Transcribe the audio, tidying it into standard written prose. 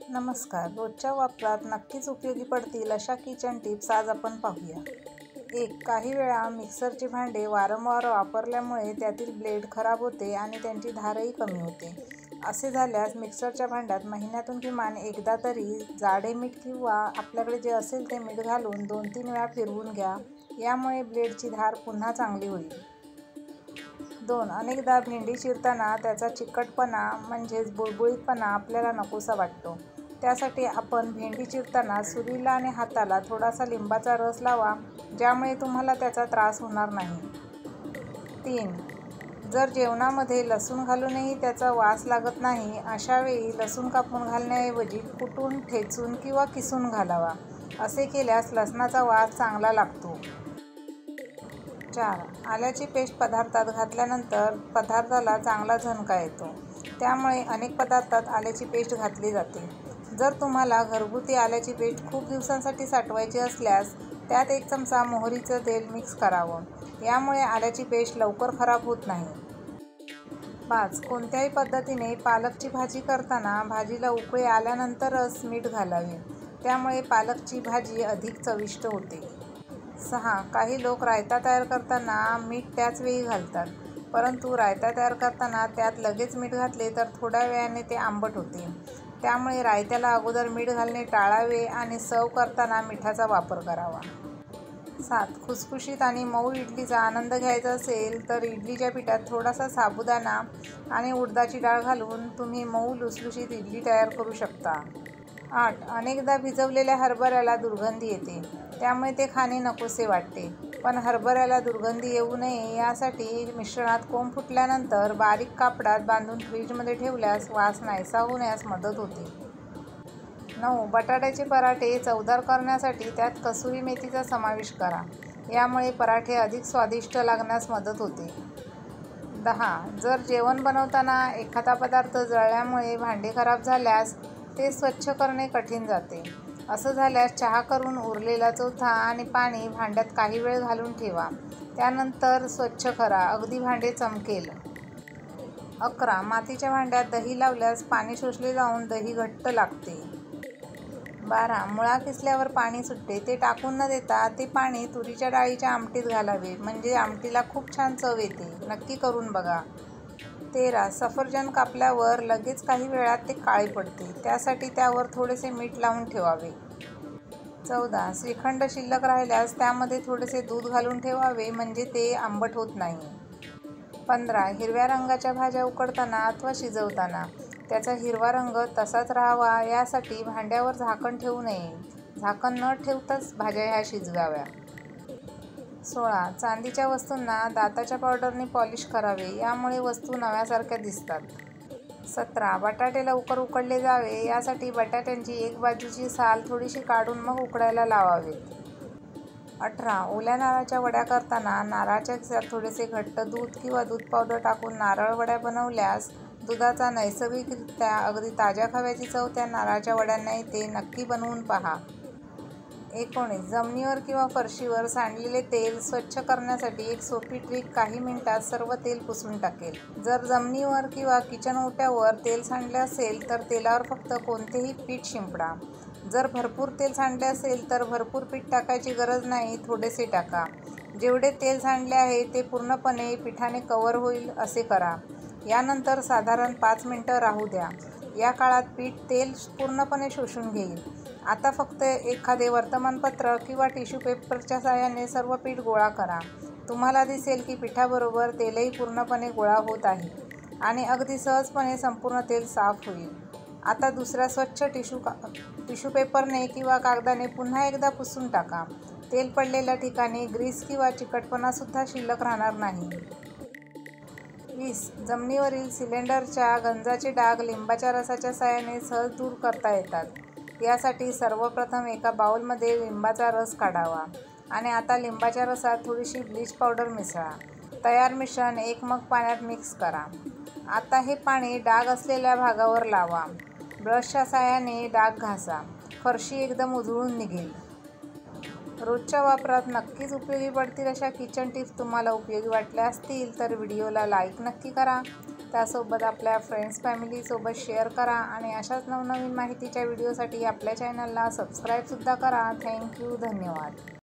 नमस्कार. रोजच्या वापरात नक्कीच उपयोगी पडतील अशा किचन टिप्स आज आपण पाहूया. 1. काही वेळा मिक्सरचे भांडे वारंवार वापरल्यामुळे त्यातील ब्लेड खराब होते आणि त्यांची धारही कमी होते. असे झाल्यास मिक्सरच्या भांड्यात महिन्यातून किमान एकदा तरी जाडे मीठ किंवा आपल्याकडे जे असेल ते मीठ घालून 2-3 वेळा फिरवून घ्या. यामुळे ब्लेडची धार पुन्हा चांगली होईल. 2. अनेकदा भेंडी चिरताना त्याचा चिकटपणा म्हणजेच बुळबुळीतपणा आपल्याला नकोसा वाटतो. त्यासाठी आपण भेंडी चिरताना सुरीला आणि हाताला थोडासा लिंबाचा रस लावा, ज्यामुळे तुम्हाला त्याचा त्रास होणार नाही. 3. जर जेवणामध्ये लसूण घालूनही त्याचा वास लागत नाही, अशा वेळी लसूण कापून घालण्याऐवजी कुटून, ठेचून किंवा किसून घालावा. असे केल्यास लसणाचा वास चांगला लागतो. 4. आल्याची पेस्ट पदार्थात घातल्यानंतर पदार्थाला चांगला झणका येतो. त्यामुळे अनेक पदार्थात आल्याची पेस्ट घातली जाते. जर तुम्हाला घरगुती आल्याची पेस्ट खूप दिवसांसाठी साठवायची असल्यास त्यात 1 चमचा मोहरीचं तेल मिक्स करावं. यामुळे आल्याची पेस्ट लवकर खराब होत नाही. 5. कोणत्याही पद्धतीने पालकची भाजी करताना भाजीला उकळी आल्यानंतरच मीठ घालावे. त्यामुळे पालकची भाजी अधिक चविष्ट होते. 6. काही लोक रायता तयार करताना मीठ त्याच वेळी घालतात, परंतु रायता तयार करताना त्यात लगेच मीठ घातले तर थोड्या वेळाने ते आंबट होते. त्यामुळे रायत्याला अगोदर मीठ घालणे टाळावे आणि सर्व्ह करताना मिठाचा वापर करावा. 7. खुसखुशीत आणि मऊ इडलीचा आनंद घ्यायचा असेल तर इडलीच्या पिठात थोडासा साबुदाणा आणि उडदाची डाळ घालून तुम्ही मऊ लुसलुशीत इडली तयार करू शकता. 8. अनेकदा भिजवलेल्या हरभऱ्याला दुर्गंधी येते, त्यामुळे ते खाणे नकोसे वाटते. पण हरभऱ्याला दुर्गंधी येऊ नये यासाठी मिश्रणात कोंब फुटल्यानंतर बारीक कापडात बांधून फ्रीजमध्ये ठेवल्यास वास नाहीसा होण्यास मदत होते. 9. बटाट्याचे पराठे चवदार करण्यासाठी त्यात कसुरी मेथीचा समावेश करा. यामुळे पराठे अधिक स्वादिष्ट लागण्यास मदत होते. 10. जर जेवण बनवताना एखादा पदार्थ जळल्यामुळे भांडे खराब झाल्यास ते स्वच्छ करणे कठीण जाते. असं झाल्यास चहा करून उरलेला चोथा आणि पाणी भांड्यात काही वेळ घालून ठेवा. त्यानंतर स्वच्छ करा, अगदी भांडे चमकेल. 11. मातीच्या भांड्यात दही लावल्यास पाणी शोषले जाऊन दही घट्ट लागते. 12. मुळा किसल्यावर पाणी सुटते, ते टाकून न देता ते पाणी तुरीच्या डाळीच्या आमटीत घालावे, म्हणजे आमटीला खूप छान चव येते. नक्की करून बघा. 13. सफरचंद कापल्यावर लगेच काही वेळात ते काळे पडते, त्यासाठी त्यावर थोडेसे मीठ लावून ठेवावे. 14. श्रीखंड शिल्लक राहिल्यास त्यामध्ये थोडेसे दूध घालून ठेवावे, म्हणजे ते आंबट होत नाही. 15. हिरव्या रंगाच्या भाज्या उकडताना अथवा शिजवताना त्याचा हिरवा रंग तसाच राहावा यासाठी भांड्यावर झाकण ठेवू नये. झाकण न ठेवताच भाज्या ह्या शिजवाव्या. 16. चांदीच्या वस्तूंना दाताच्या पावडरने पॉलिश करावे, यामुळे वस्तू नव्यासारख्या दिसतात. 17. बटाटे लवकर उकडले जावे यासाठी बटाट्यांची एक बाजूची साल थोडीशी काढून मग उकडायला लावावेत. 18. ओल्या नारळाच्या वड्या करताना नारळाच्या खिसात थोडेसे घट्ट दूध किंवा दूध पावडर टाकून नारळ वड्या बनवल्यास दुधाचा नैसर्गिकरित्या अगदी ताज्या खव्याची चव त्या नारळाच्या वड्यांना येते. नक्की बनवून पहा. 19. जमिनीवर किंवा फरशीवर सांडलेले तेल स्वच्छ करण्यासाठी एक सोपी ट्रिक काही मिनिटात सर्व तेल पुसून टाकेल. जर जमिनीवर किंवा किचन ओट्यावर तेल सांडले असेल तर तेलावर फक्त कोणतेही पीठ शिंपडा. जर भरपूर तेल सांडले असेल तर भरपूर पीठ टाकायची गरज नाही, थोडेसे टाका. जेवढे तेल सांडले आहे ते पूर्णपणे पिठाने कव्हर होईल असे करा. यानंतर साधारण 5 मिनिटं राहू द्या. या काळात पीठ तेल पूर्णपणे शोषून घेईल. आता फक्त एखादे वर्तमानपत्र किंवा टिश्यू पेपरच्या साहाय्याने सर्व पीठ गोळा करा. तुम्हाला दिसेल की पिठाबरोबर तेलही पूर्णपणे गोळा होत आहे आणि अगदी सहजपणे संपूर्ण तेल साफ होईल. आता दुसऱ्या स्वच्छ टिश्यू पेपरने किंवा कागदाने पुन्हा एकदा पुसून टाका. तेल पडलेल्या ठिकाणी ग्रीस किंवा चिकटपणासुद्धा शिल्लक राहणार नाही. 20. जमिनीवरील सिलेंडरच्या गंजाचे डाग लिंबाच्या रसाच्या साहाय्याने सहज दूर करता येतात. यासाठी सर्वप्रथम एका बाउलमध्ये लिंबाचा रस काढावा आणि आता लिंबाच्या रसात थोडीशी ब्लीच पावडर मिसळा. तयार मिश्रण 1 मग पाण्यात मिक्स करा. आता हे पाणी डाग असलेल्या भागावर लावा. ब्रशच्या साहाय्याने डाग घासा. फरशी एकदम उजळून निघेल. रोजच्या वापरात नक्कीच उपयोगी पडतील अशा किचन टिप्स तुम्हाला उपयोगी वाटल्या असतील तर व्हिडिओला लाईक नक्की करा त्यासोबत आपल्या फ्रेंड्स फॅमिलीसोबत शेअर करा आणि अशाच नवनवीन माहितीच्या व्हिडिओसाठी आपल्या चॅनलला सबस्क्राईबसुद्धा करा. थँक्यू. धन्यवाद.